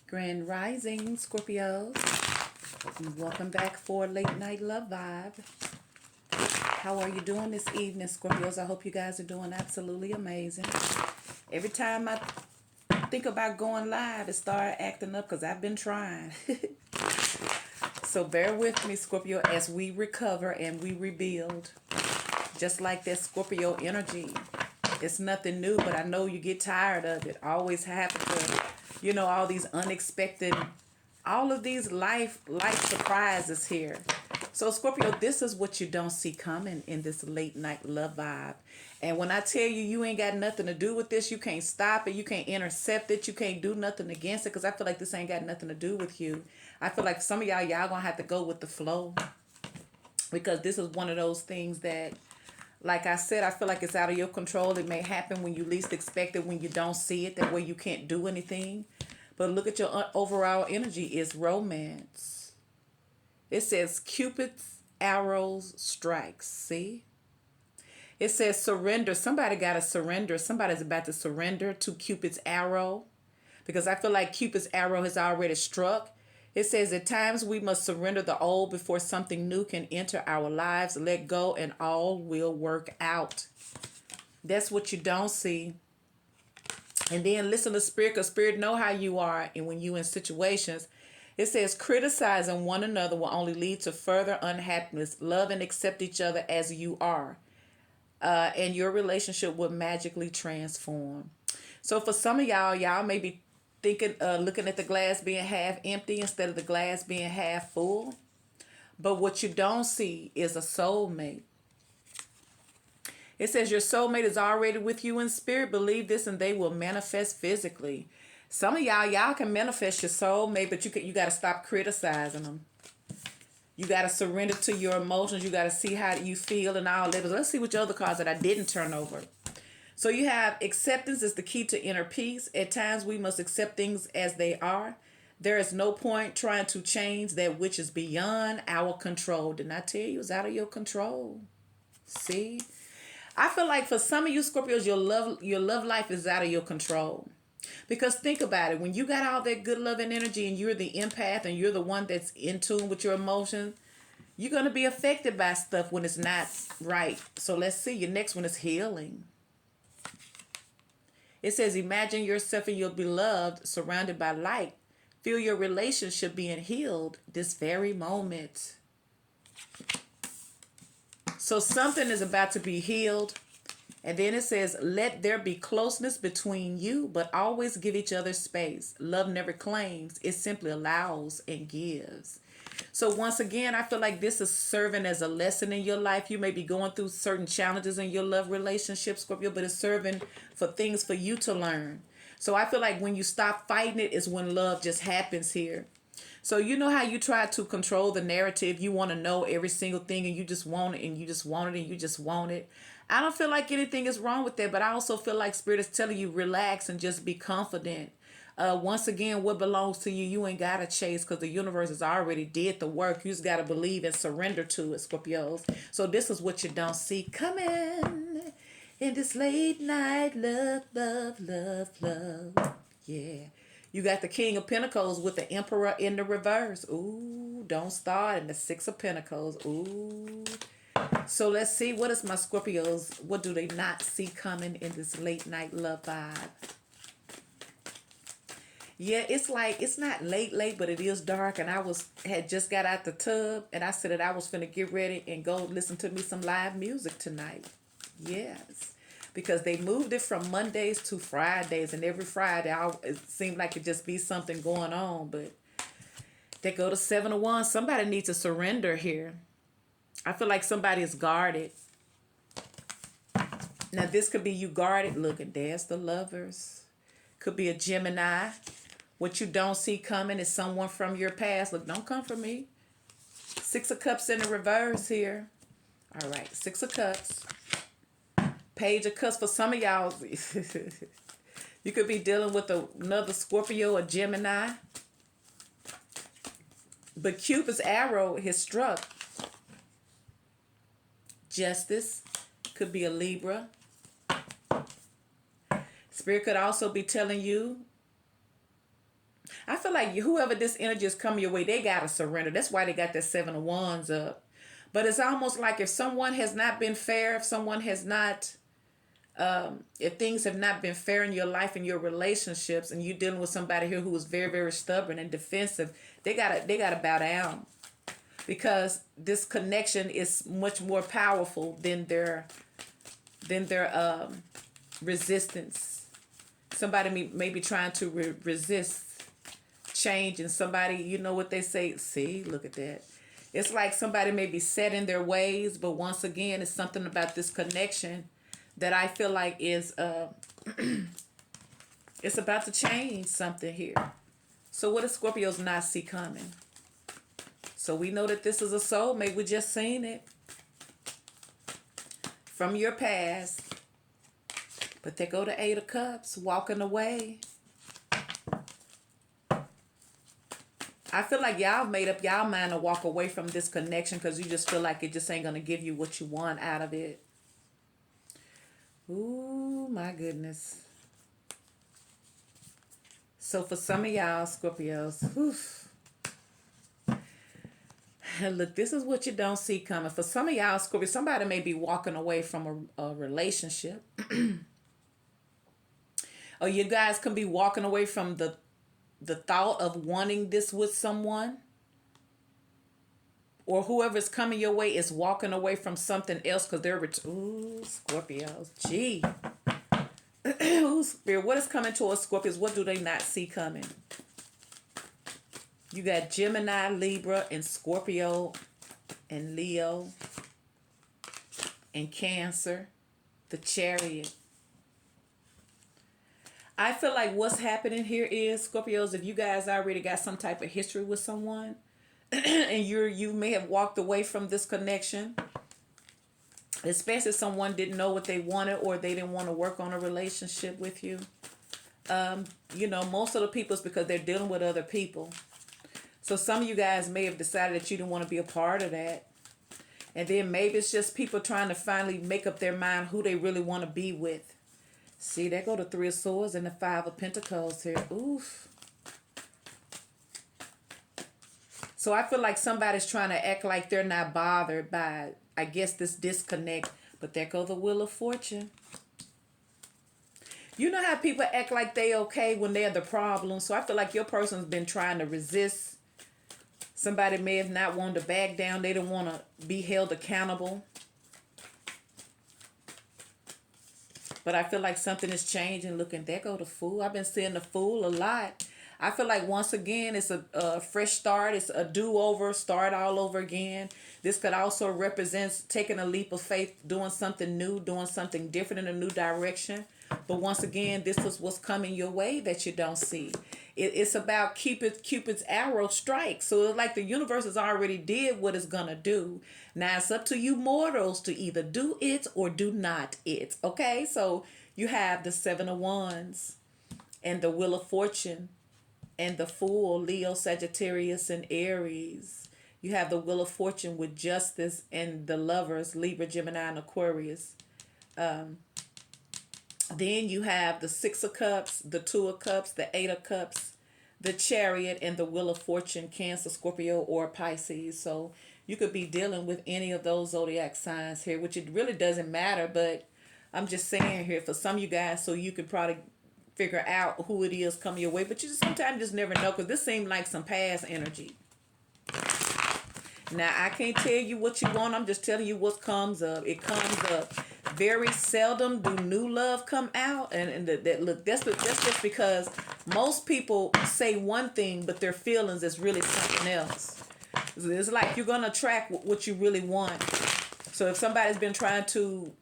Grand Rising, Scorpios. Welcome back for Late Night Love Vibe. How are you doing this evening, Scorpios? I hope you guys are doing absolutely amazing. Every time I think about going live, it started acting up because I've been trying. So bear with me, Scorpio, as we recover and we rebuild. Just like that Scorpio energy. It's nothing new, but I know you get tired of it. Always happen to, all these unexpected, all of these life surprises here. So Scorpio, this is what you don't see coming in this late night love vibe. And when I tell you, you ain't got nothing to do with this, you can't stop it, you can't intercept it, you can't do nothing against it, because I feel like this ain't got nothing to do with you. I feel like some of y'all gonna have to go with the flow, because this is one of those things that, like I said, I feel like it's out of your control. It may happen when you least expect it, when you don't see it, that way you can't do anything. But look at your overall energy is romance. It says Cupid's arrows strikes. See? It says surrender. Somebody got to surrender. Somebody's about to surrender to Cupid's arrow, because I feel like Cupid's arrow has already struck. It says at times we must surrender the old before something new can enter our lives. Let go and all will work out. That's what you don't see. And then listen to Spirit, because Spirit know how you are. And when you in situations, it says criticizing one another will only lead to further unhappiness. Love and accept each other as you are. And your relationship will magically transform. So for some of y'all may be thinking, looking at the glass being half empty instead of the glass being half full. But what you don't see is a soulmate. It says your soulmate is already with you in spirit. Believe this and they will manifest physically. Some of y'all can manifest your soulmate, but you got to stop criticizing them. You got to surrender to your emotions. You got to see how you feel and all that. But let's see what your other cards that I didn't turn over. So you have acceptance is the key to inner peace. At times we must accept things as they are. There is no point trying to change that which is beyond our control. Didn't I tell you it's out of your control? See? I feel like for some of you Scorpios, your love life is out of your control. Because think about it. When you got all that good love and energy and you're the empath and you're the one that's in tune with your emotions, you're going to be affected by stuff when it's not right. So let's see. Your next one is healing. It says, imagine yourself and your beloved surrounded by light. Feel your relationship being healed this very moment. So something is about to be healed. And then it says, let there be closeness between you, but always give each other space. Love never claims. It simply allows and gives. So once again, I feel like this is serving as a lesson in your life. You may be going through certain challenges in your love relationship, Scorpio, but it's serving for things for you to learn. So I feel like when you stop fighting it is when love just happens here. So you know how you try to control the narrative. You want to know every single thing and you just want it and you just want it and you just want it. I don't feel like anything is wrong with that, but I also feel like Spirit is telling you relax and just be confident. Once again, what belongs to you, you ain't got to chase, because the universe has already did the work. You just got to believe and surrender to it, Scorpios. So this is what you don't see coming in this late night love, love, love, love. Yeah. You got the King of Pentacles with the Emperor in the reverse. Ooh, don't start. And the Six of Pentacles. Ooh. So let's see. What is my Scorpios? What do they not see coming in this late night love vibe? Yeah, it's like, it's not late, but it is dark. And I had just got out the tub. And I said that I was finna get ready and go listen to me some live music tonight. Yes. Because they moved it from Mondays to Fridays. And every Friday, it seemed like it just be something going on. But they go to 7 of Wands. Somebody needs to surrender here. I feel like somebody is guarded. Now, this could be you guarded. Look, and there's the Lovers. Could be a Gemini. What you don't see coming is someone from your past. Look, don't come for me. Six of Cups in the reverse here. All right, Six of Cups. Page of Cups. For some of y'all, you could be dealing with another Scorpio or Gemini. But Cupid's arrow has struck. Justice. Could be a Libra. Spirit could also be telling you I feel like whoever this energy is coming your way, they got to surrender. That's why they got that 7 of Wands up. But it's almost like if someone has not been fair, if someone has not, if things have not been fair in your life and your relationships, and you're dealing with somebody here who is very, very stubborn and defensive, they gotta bow down, because this connection is much more powerful than their resistance. Somebody may be trying to resist change, and somebody, you know what they say, see, look at that. It's like somebody may be set in their ways, but once again, it's something about this connection that I feel like is it's about to change something here. So what does Scorpios not see coming? So we know that this is a soulmate. We just seen it from your past. But they go to 8 of Cups, walking away. I feel like y'all made up y'all mind to walk away from this connection because you just feel like it just ain't going to give you what you want out of it. Ooh, my goodness. So for some of y'all, Scorpios, look, this is what you don't see coming. For some of y'all, Scorpio, somebody may be walking away from a relationship. Or you guys can be walking away from the thought of wanting this with someone. Or whoever's coming your way is walking away from something else because they're... Ooh, Scorpios. Gee. Ooh, Spirit, what is coming towards Scorpios? What do they not see coming? You got Gemini, Libra, and Scorpio, and Leo, and Cancer, the Chariot. I feel like what's happening here is, Scorpios, if you guys already got some type of history with someone, and you may have walked away from this connection, especially if someone didn't know what they wanted or they didn't want to work on a relationship with you. You know, most of the people is because they're dealing with other people. So some of you guys may have decided that you didn't want to be a part of that. And then maybe it's just people trying to finally make up their mind who they really want to be with. See, there go the 3 of Swords and the 5 of Pentacles here. Oof. So I feel like somebody's trying to act like they're not bothered by, I guess, this disconnect. But there go the Wheel of Fortune. You know how people act like they okay when they're the problem. So I feel like your person's been trying to resist. Somebody may have not wanted to back down. They didn't want to be held accountable. But I feel like something is changing. Look, and there go the Fool. I've been seeing the Fool a lot. I feel like once again, it's a fresh start. It's a do-over, start all over again. This could also represent taking a leap of faith, doing something new, doing something different in a new direction. But once again, this is what's coming your way that you don't see. It's about Cupid's arrow strike. So it's like the universe has already did what it's going to do. Now it's up to you mortals to either do it or do not it. Okay? So you have the 7 of Wands and the Wheel of Fortune and the Fool, Leo, Sagittarius, and Aries. You have the Wheel of Fortune with Justice and the Lovers, Libra, Gemini, and Aquarius. Then you have the 6 of Cups, the 2 of Cups, the 8 of Cups, the Chariot, and the Wheel of Fortune, Cancer, Scorpio, or Pisces. So you could be dealing with any of those zodiac signs here, which it really doesn't matter. But I'm just saying here for some of you guys, so you could probably figure out who it is coming your way. But you sometimes just never know, because this seemed like some past energy. Now, I can't tell you what you want. I'm just telling you what comes up. It comes up. Very seldom do new love come out. And look, that's just because most people say one thing, but their feelings is really something else. It's like you're going to attract what you really want. So if somebody's been trying to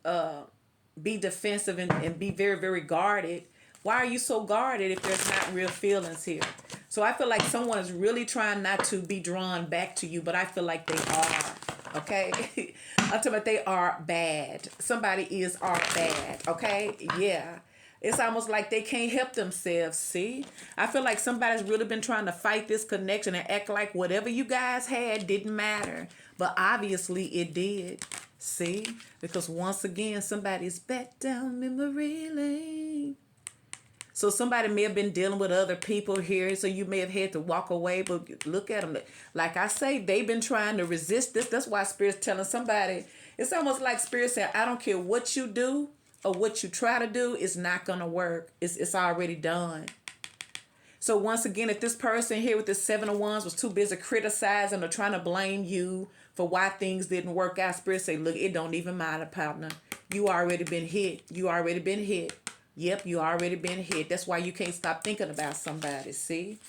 be defensive and be very, very guarded, why are you so guarded if there's not real feelings here? So I feel like someone is really trying not to be drawn back to you, but I feel like they are. Okay? I'm talking about they are bad. Somebody are bad. Okay? Yeah. It's almost like they can't help themselves. See? I feel like somebody's really been trying to fight this connection and act like whatever you guys had didn't matter. But obviously it did. See? Because once again, somebody's back down memory lane. So somebody may have been dealing with other people here, so you may have had to walk away. But look at them. Like I say, they've been trying to resist this. That's why Spirit's telling somebody. It's almost like Spirit saying, I don't care what you do or what you try to do, it's not going to work. It's already done. So once again, if this person here with the 7 of Wands was too busy criticizing or trying to blame you for why things didn't work out, Spirit say, look, it don't even matter, partner. You already been hit. You already been hit. Yep, you already been hit. That's why you can't stop thinking about somebody, see?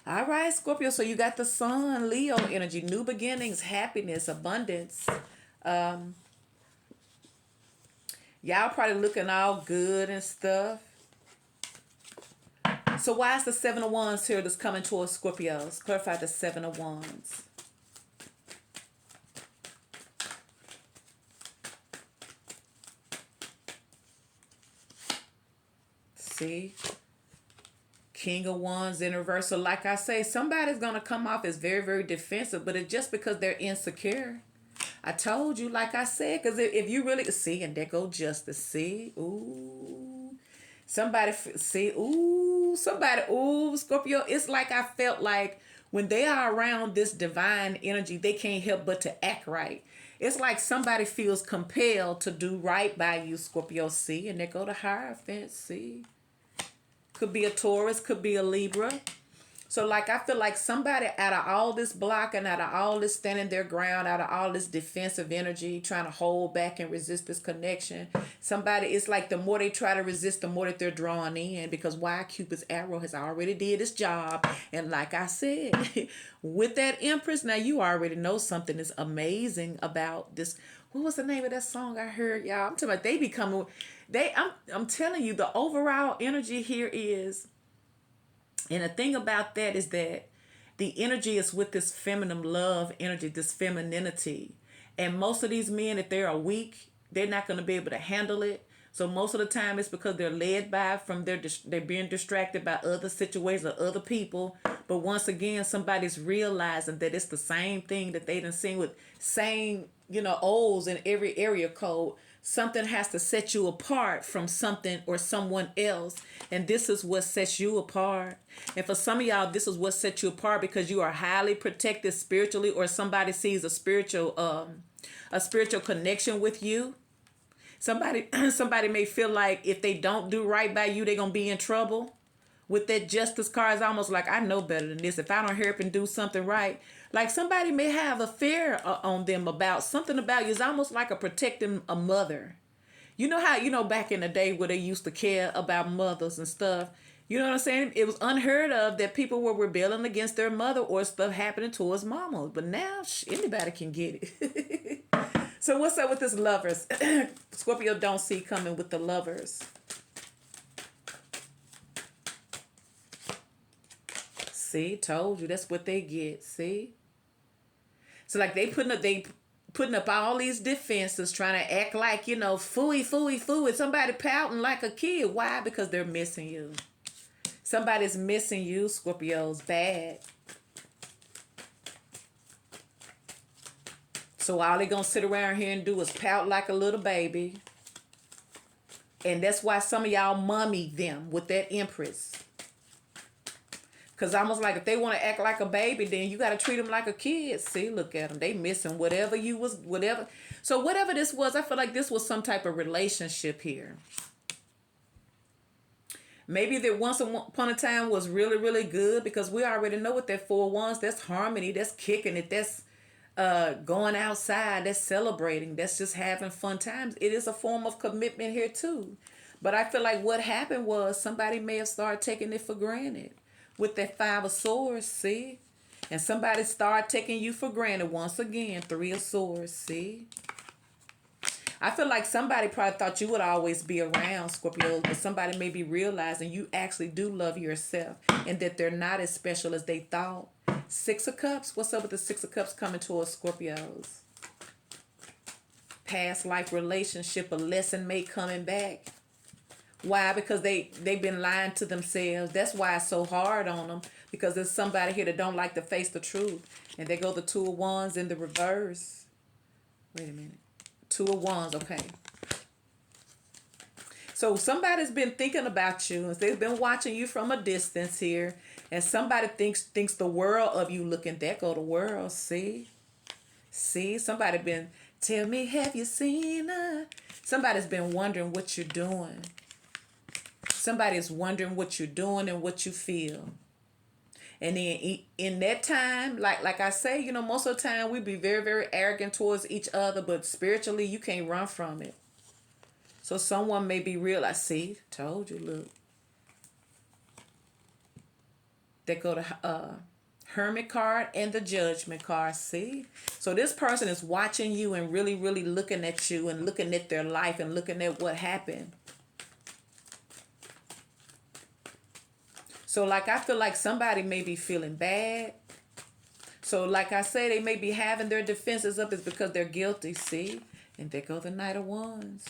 All right, Scorpio, so you got the Sun, Leo energy, new beginnings, happiness, abundance. Y'all probably looking all good and stuff. So why is the 7 of Wands here that's coming towards Scorpios? Clarify the 7 of Wands. See? King of Wands in reverse. So like I say, somebody's going to come off as very, very defensive, but it's just because they're insecure. I told you, like I said, because if you really see, and there go Justice, see? Ooh. Somebody, see? Ooh. Somebody, ooh, Scorpio. It's like I felt like when they are around this divine energy, they can't help but to act right. It's like somebody feels compelled to do right by you, Scorpio, see? And they go to Hierophant, see? Could be a Taurus, could be a Libra. So like I feel like somebody out of all this blocking, out of all this standing their ground, out of all this defensive energy, trying to hold back and resist this connection, somebody, it's like the more they try to resist, the more that they're drawn in, because why? Cupid's arrow has already did its job. And like I said, with that Empress, now you already know something is amazing about this. What was the name of that song I heard, y'all? I'm talking about they become, I'm telling you, the overall energy here is, and the thing about that is that the energy is with this feminine love energy, this femininity. And most of these men, if they are weak, they're not going to be able to handle it. So most of the time it's because they're led by from they're being distracted by other situations or other people. But once again, somebody's realizing that it's the same thing that they done seen with same, O's in every area code. Something has to set you apart from something or someone else. And this is what sets you apart. And for some of y'all, this is what sets you apart because you are highly protected spiritually, or somebody sees a spiritual connection with you. Somebody may feel like if they don't do right by you, they're going to be in trouble. With that Justice card, it's almost like I know better than this. If I don't hurry up and do something right, like somebody may have a fear on them about something about you. It's almost like a protecting a mother. You know how, back in the day where they used to care about mothers and stuff. You know what I'm saying? It was unheard of that people were rebelling against their mother or stuff happening towards mamas. But now anybody can get it. So what's up with this Lovers? Scorpio don't see coming with the Lovers. See, told you that's what they get. See, so like they putting up all these defenses, trying to act like fooey, fooey, fooey. Somebody pouting like a kid. Why? Because they're missing you. Somebody's missing you. Scorpio's bad. So all they gonna sit around here and do is pout like a little baby, and that's why some of y'all mummy them with that Empress. Because almost like if they want to act like a baby, then you got to treat them like a kid. See, look at them. They missing whatever. So whatever this was, I feel like this was some type of relationship here. Maybe that once upon a time was really, really good, because we already know what that 4 Wands, that's harmony, that's kicking it, that's going outside, that's celebrating, that's just having fun times. It is a form of commitment here too. But I feel like what happened was somebody may have started taking it for granted. With that 5 of Swords, see? And somebody start taking you for granted once again. 3 of Swords, see? I feel like somebody probably thought you would always be around, Scorpio, but somebody may be realizing you actually do love yourself and that they're not as special as they thought. 6 of Cups, what's up with the 6 of Cups coming towards Scorpios? Past life relationship, a lesson may coming back. Why? Because they've been lying to themselves. That's why it's so hard on them. Because there's somebody here that don't like to face the truth. And they go the 2 of Wands in the reverse. Wait a minute. 2 of Wands, okay. So somebody's been thinking about you, and they've been watching you from a distance here, and somebody thinks the world of you. Looking, there go the world. See, somebody been tell me, have you seen her? Somebody's been wondering what you're doing. Somebody's wondering what you're doing and what you feel. And then in that time, like I say, most of the time we be very, very arrogant towards each other, but spiritually you can't run from it. So someone may be real. I see, told you, look. They go to Hermit card and the Judgment card, see? So this person is watching you and really, really looking at you and looking at their life and looking at what happened. So like I feel like somebody may be feeling bad. So like I say, they may be having their defenses up is because they're guilty, see? And there go the Knight of Wands.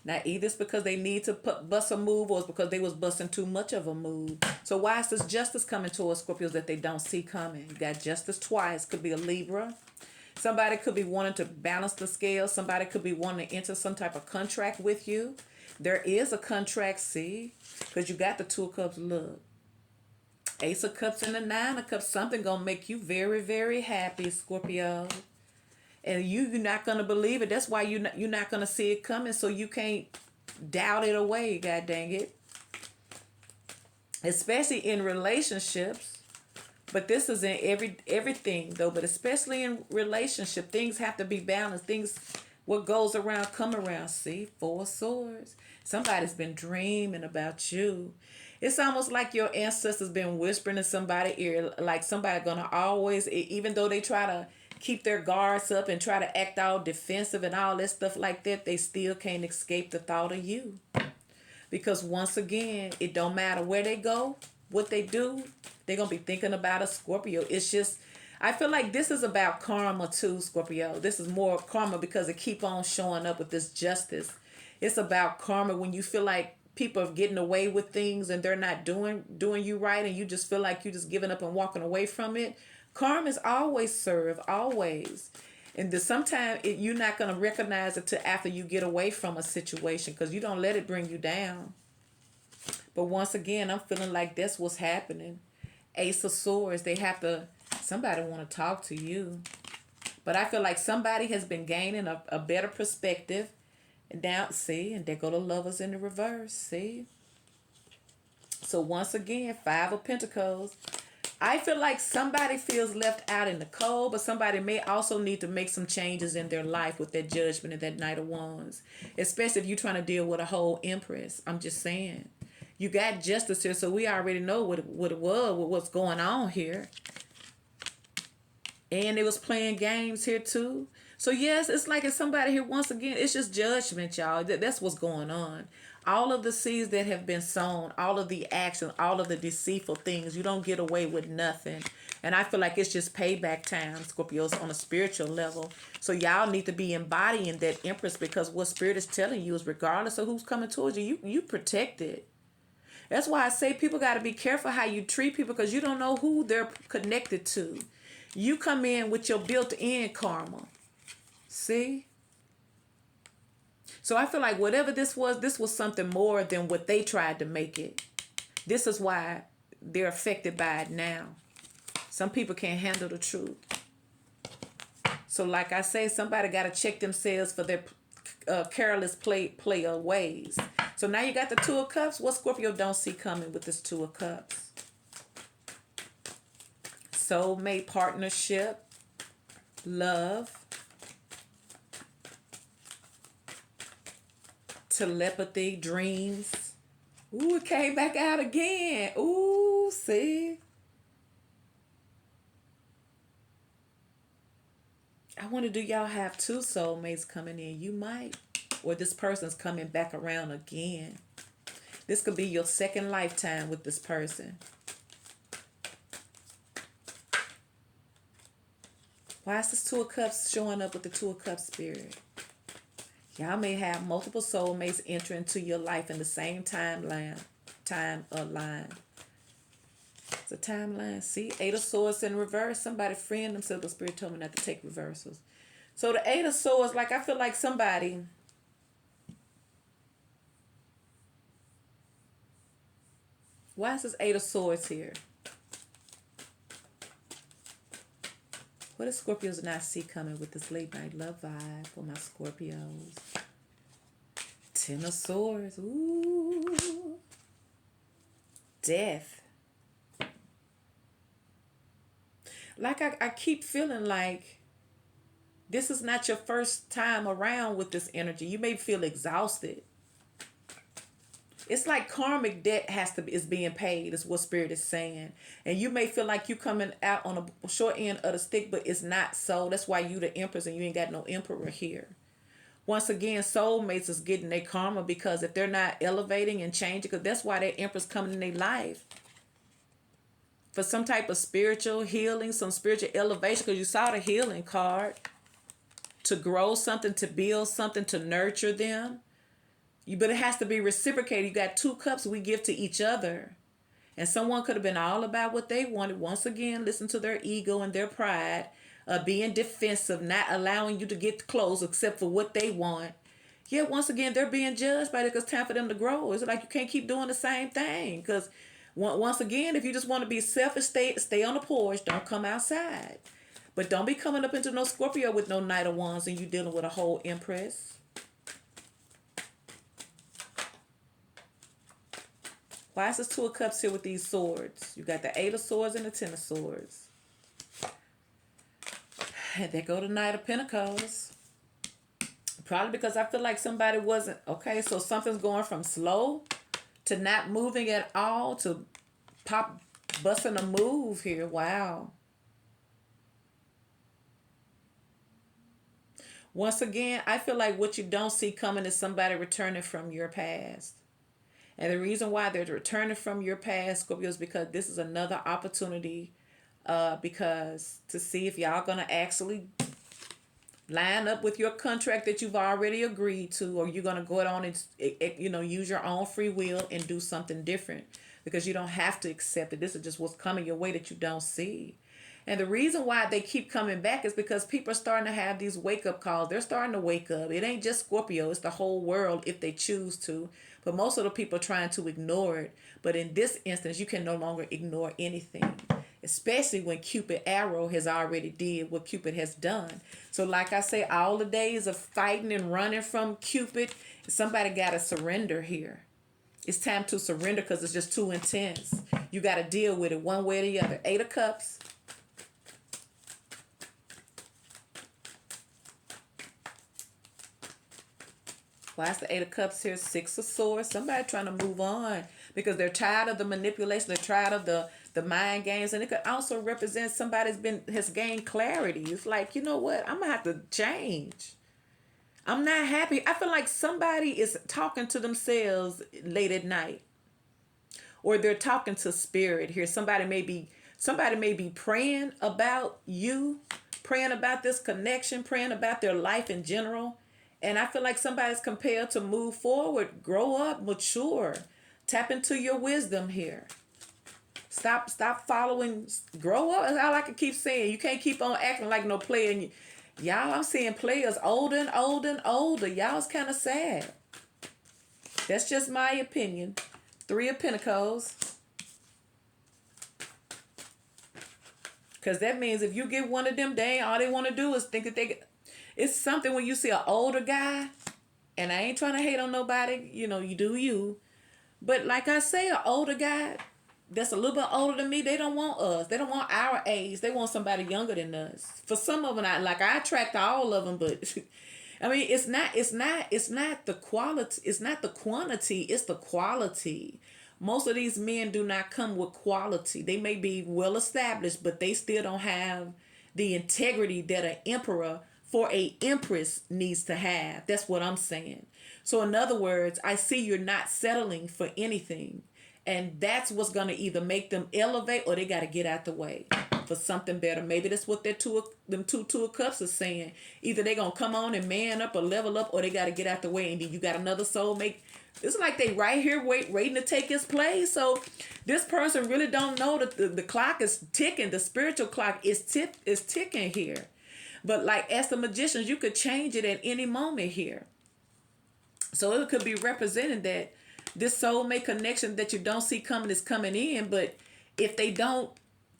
Now, either it's because they need to bust a move or it's because they was busting too much of a move. So why is this justice coming towards Scorpios that they don't see coming? You got justice twice. Could be a Libra. Somebody could be wanting to balance the scale. Somebody could be wanting to enter some type of contract with you. There is a contract, see? Because you got the Two of Cups, look. Ace of Cups and the Nine of Cups. Something going to make you very, very happy, Scorpio. And you're not going to believe it. That's why you're not going to see it coming. So you can't doubt it away, god dang it. Especially in relationships. But this is in everything, though. But especially in relationship, things have to be balanced. What goes around, come around. See? Four of Swords. Somebody's been dreaming about you. It's almost like your ancestors been whispering in somebody's ear. Like somebody going to always, even though they try to keep their guards up and try to act all defensive and all that stuff like that, they still can't escape the thought of you. Because once again, it don't matter where they go, what they do, they're going to be thinking about a Scorpio. It's just, I feel like this is about karma too, Scorpio. This is more karma because it keep on showing up with this justice. It's about karma when you feel like people are getting away with things and they're not doing you right and you just feel like you're just giving up and walking away from it. Karma is always served, always. And sometimes you're not going to recognize it till after you get away from a situation because you don't let it bring you down. But once again, I'm feeling like that's what's happening. Ace of Swords, somebody want to talk to you. But I feel like somebody has been gaining a better perspective. And now, see, and there go the Lovers in the reverse, see? So once again, Five of Pentacles. I feel like somebody feels left out in the cold, but somebody may also need to make some changes in their life with that Judgment and that Knight of Wands. Especially if you're trying to deal with a whole Empress. I'm just saying. You got Justice here, so we already know what it was, what's going on here. And it was playing games here too. So yes, it's like if somebody here, once again, it's just judgment, y'all. That's what's going on. All of the seeds that have been sown, all of the action, all of the deceitful things, you don't get away with nothing. And I feel like it's just payback time, Scorpios, on a spiritual level. So y'all need to be embodying that Empress because what Spirit is telling you is regardless of who's coming towards you, you protect it. That's why I say people got to be careful how you treat people because you don't know who they're connected to. You come in with your built-in karma. See? So I feel like whatever this was something more than what they tried to make it. This is why they're affected by it now. Some people can't handle the truth. So like I say, somebody got to check themselves for their careless player ways. So now you got the Two of Cups. What Scorpio don't see coming with this Two of Cups? Soulmate, partnership, love, telepathy, dreams. Ooh, it came back out again. Ooh, see? I wonder, do y'all have two soulmates coming in? You might. Or this person's coming back around again. This could be your second lifetime with this person. Why is this Two of Cups showing up with the Two of Cups spirit? Y'all may have multiple soulmates enter into your life in the same timeline. It's a timeline. See, Eight of Swords in reverse. Somebody freeing themselves. The Spirit told me not to take reversals. So the Eight of Swords, like I feel like somebody Why is this Eight of Swords here? What does Scorpios not see coming with this late night love vibe for my Scorpios? Ten of Swords. Ooh. Death. Like I keep feeling like this is not your first time around with this energy. You may feel exhausted. It's like karmic debt is being paid, is what Spirit is saying. And you may feel like you coming out on a short end of the stick, but it's not so. That's why you the Empress and you ain't got no Emperor here. Once again, soulmates is getting their karma, because if they're not elevating and changing, because that's why that Empress coming in their life. For some type of spiritual healing, some spiritual elevation, because you saw the healing card. To grow something, to build something, to nurture them. But it has to be reciprocated. You got 2 cups we give to each other. And someone could have been all about what they wanted. Once again, listen to their ego and their pride. Being defensive, not allowing you to get close except for what they want. Yeah, once again, they're being judged by it because it's time for them to grow. It's like you can't keep doing the same thing. Because once again, if you just want to be selfish, stay on the porch. Don't come outside. But don't be coming up into no Scorpio with no Knight of Wands and you dealing with a whole Empress. Why is this 2 of Cups here with these swords? You got the 8 of Swords and the 10 of Swords. And there go the Knight of Pentacles. Probably because I feel like somebody wasn't... Okay, so something's going from slow to not moving at all to busting a move here. Wow. Once again, I feel like what you don't see coming is somebody returning from your past. And the reason why they're returning from your past, Scorpio, is because this is another opportunity because to see if y'all going to actually line up with your contract that you've already agreed to, or you're going to go on and, use your own free will and do something different, because you don't have to accept it. This is just what's coming your way that you don't see. And the reason why they keep coming back is because people are starting to have these wake-up calls. They're starting to wake up. It ain't just Scorpio. It's the whole world if they choose to. But most of the people are trying to ignore it. But in this instance, you can no longer ignore anything, especially when Cupid arrow has already did what Cupid has done. So like I say, all the days of fighting and running from Cupid, somebody got to surrender here. It's time to surrender because it's just too intense. You got to deal with it one way or the other. 8 of Cups. Why is the 8 of Cups here? 6 of Swords. Somebody trying to move on because they're tired of the manipulation. They're tired of the mind games. And it could also represent somebody's has gained clarity. It's like, you know what? I'm going to have to change. I'm not happy. I feel like somebody is talking to themselves late at night. Or they're talking to spirit here. Somebody may be praying about you, praying about this connection, praying about their life in general. And I feel like somebody's compelled to move forward, grow up, mature, tap into your wisdom here. Stop following, grow up. That's all I can keep saying. You can't keep on acting like no player. Y'all, I'm seeing players older and older and older. Y'all's kind of sad. That's just my opinion. 3 of Pentacles. Because that means if you get one of them, all they want to do is think that they... It's something when you see an older guy, and I ain't trying to hate on nobody, you do you. But like I say, an older guy that's a little bit older than me, they don't want us. They don't want our age. They want somebody younger than us. For some of them, I attract all of them, but I mean, it's not the quality. It's not the quantity. It's the quality. Most of these men do not come with quality. They may be well established, but they still don't have the integrity that an emperor for a empress needs to have. That's what I'm saying. So in other words, I see you're not settling for anything. And that's what's going to either make them elevate or they got to get out the way for something better. Maybe that's what them two of Cups are saying. Either they're going to come on and man up or level up, or they got to get out the way. And then you got another soulmate. It's like they right here waiting to take his place. So this person really don't know that the clock is ticking. The spiritual clock is ticking here. But like as the magicians, you could change it at any moment here. So it could be represented that this soulmate connection that you don't see coming is coming in, but if they don't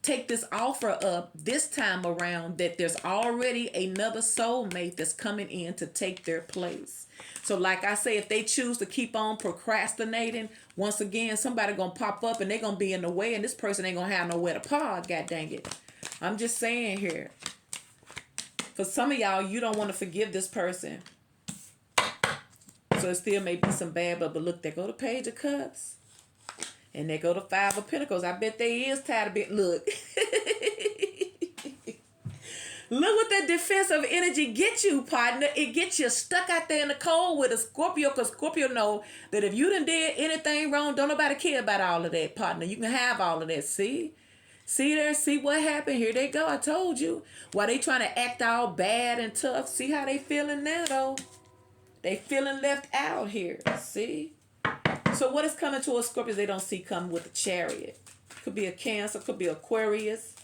take this offer up this time around, that there's already another soulmate that's coming in to take their place. So like I say, if they choose to keep on procrastinating, once again, somebody gonna pop up and they're gonna be in the way, and this person ain't gonna have nowhere to park, god dang it. I'm just saying here. For some of y'all, you don't want to forgive this person. So it still may be some bad, but look, there go the Page of Cups. And there go the Five of Pentacles. I bet they is tired of being, look. Look what that defensive energy get you, partner. It gets you stuck out there in the cold with a Scorpio, because Scorpio know that if you done did anything wrong, don't nobody care about all of that, partner. You can have all of that, see? See there? See what happened? Here they go. I told you. While they trying to act all bad and tough, see how they feeling now, though? They feeling left out here, see? So what is coming to a Scorpio they don't see coming with a Chariot? Could be a Cancer, could be Aquarius.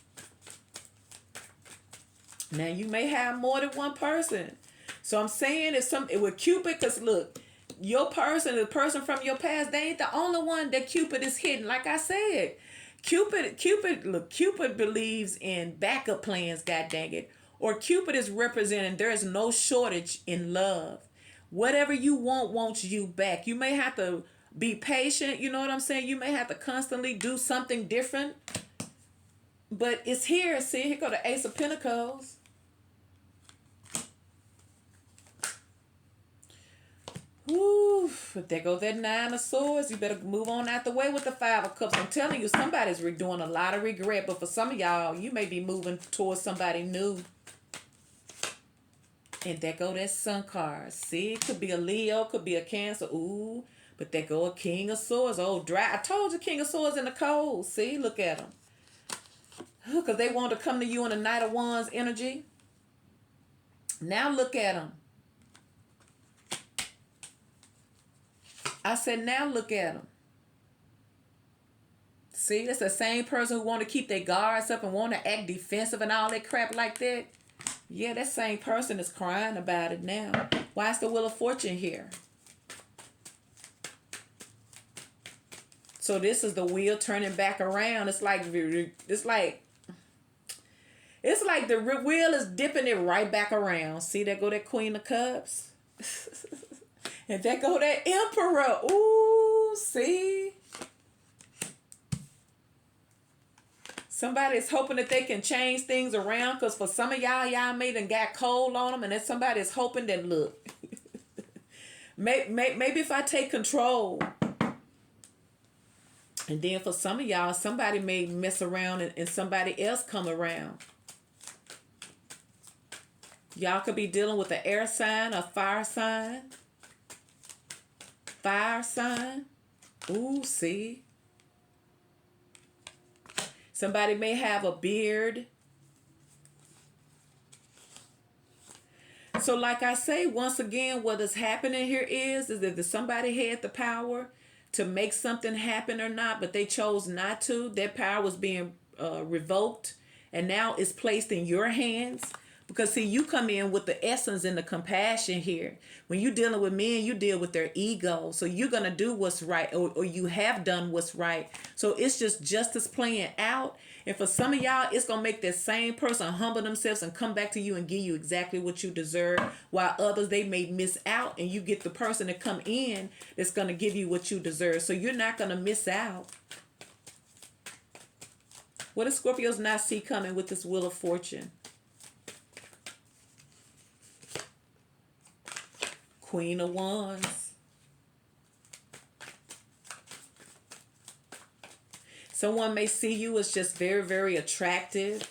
Now you may have more than one person. So I'm saying it's something with Cupid, because look, your person, the person from your past, they ain't the only one that Cupid is hitting. Like I said, Cupid believes in backup plans, god dang it. Or Cupid is representing there is no shortage in love. Whatever you want wants you back. You may have to be patient, you know what I'm saying? You may have to constantly do something different. But it's here. See, here go the Ace of Pentacles. Woo. There go that Nine of Swords. You better move on out the way with the Five of Cups. I'm telling you, somebody's doing a lot of regret. But for some of y'all, you may be moving towards somebody new. And there go that Sun card. See, it could be a Leo, could be a Cancer. Ooh. But there go a King of Swords. Oh, dry. I told you, King of Swords in the cold. See, look at them. Because they want to come to you in the Knight of Wands energy. Now look at them. I said, now look at them. See, that's the same person who want to keep their guards up and want to act defensive and all that crap like that. Yeah, that same person is crying about it now. Why is the Wheel of Fortune here? So this is the wheel turning back around. It's like the wheel is dipping it right back around. See, there go that Queen of Cups. And there go that Emperor. Ooh, see? Somebody's hoping that they can change things around, because for some of y'all may done got cold on them, and then somebody's hoping that, look, maybe if I take control. And then for some of y'all, somebody may mess around and somebody else come around. Y'all could be dealing with an air sign, a fire sign. Fire sign. Ooh, see? Somebody may have a beard. So like I say, once again, what is happening here is that if somebody had the power to make something happen or not, but they chose not to, their power was being revoked, and now it's placed in your hands. Because see, you come in with the essence and the compassion here. When you're dealing with men, you deal with their ego. So you're going to do what's right, or you have done what's right. So it's just justice playing out. And for some of y'all, it's going to make that same person humble themselves and come back to you and give you exactly what you deserve. While others, they may miss out, and you get the person to come in that's going to give you what you deserve. So you're not going to miss out. What does Scorpios not see coming with this Wheel of Fortune? Queen of Wands. Someone may see you as just very, very attractive.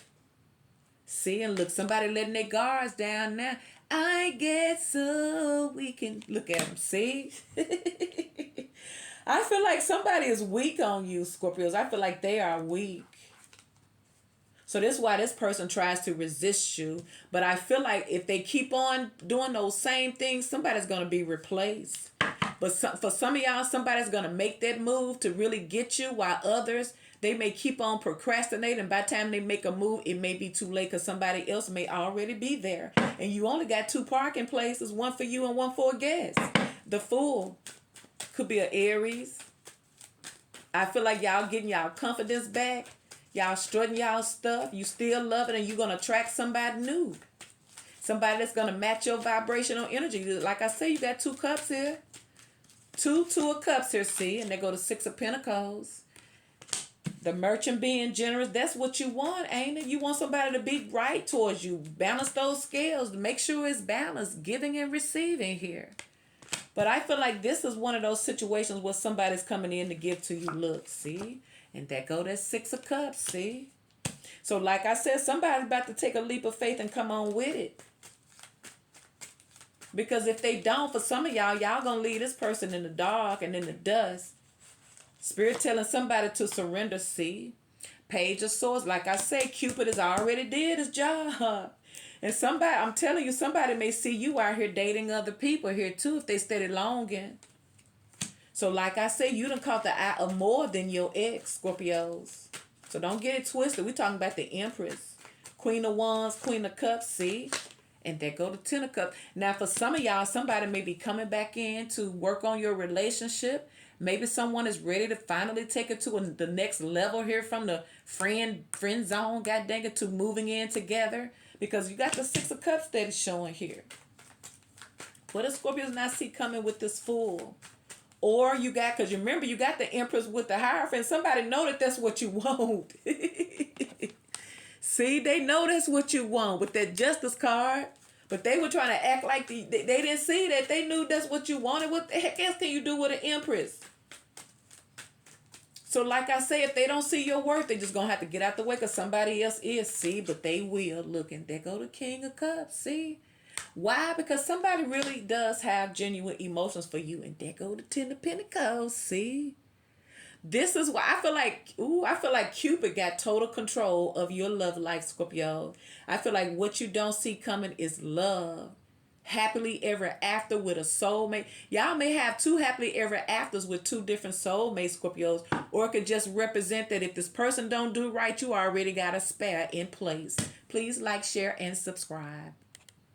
See, and look, somebody letting their guards down now. I get so weak. And look at them, see? I feel like somebody is weak on you, Scorpios. I feel like they are weak. So this is why this person tries to resist you. But I feel like if they keep on doing those same things, somebody's going to be replaced. But for some of y'all, somebody's going to make that move to really get you, while others, they may keep on procrastinating. By the time they make a move, it may be too late, because somebody else may already be there. And you only got 2 parking places, one for you and one for a guest. The Fool. Could be an Aries. I feel like y'all getting y'all confidence back. Y'all strutting y'all stuff. You still love it, and you're going to attract somebody new. Somebody that's going to match your vibrational energy. Like I say, you got 2 cups here. Two of cups here, see? And they go to 6 of Pentacles. The merchant being generous, that's what you want, ain't it? You want somebody to be right towards you. Balance those scales. Make sure it's balanced. Giving and receiving here. But I feel like this is one of those situations where somebody's coming in to give to you. Look, see? And that go that 6 of Cups, see? So like I said, somebody's about to take a leap of faith and come on with it. Because if they don't, for some of y'all going to leave this person in the dark and in the dust. Spirit telling somebody to surrender, see? Page of Swords. Like I say, Cupid has already did his job. And somebody, I'm telling you, somebody may see you out here dating other people here too if they steady longing. So like I say, you done caught the eye of more than your ex, Scorpios. So don't get it twisted. We're talking about the Empress. Queen of Wands, Queen of Cups, see? And there go the 10 of Cups. Now for some of y'all, somebody may be coming back in to work on your relationship. Maybe someone is ready to finally take it to the next level here from the friend zone, god dang it, to moving in together. Because you got the 6 of Cups that is showing here. What does Scorpios not see coming with this Fool? Or you got, because you remember, you got the Empress with the Hierophant. Somebody know that that's what you want. See, they know that's what you want with that Justice card. But they were trying to act like they didn't see that. They knew that's what you wanted. What the heck else can you do with an Empress? So like I say, if they don't see your worth, they just going to have to get out the way because somebody else is. See, but they will. Look, and there go the King of Cups. See? Why? Because somebody really does have genuine emotions for you. And there go the 10 of Pentacles. See? This is why I feel like Cupid got total control of your love life, Scorpio. I feel like what you don't see coming is love. Happily ever after with a soulmate. Y'all may have 2 happily ever afters with 2 different soulmates, Scorpios. Or it could just represent that if this person don't do right, you already got a spare in place. Please like, share, and subscribe.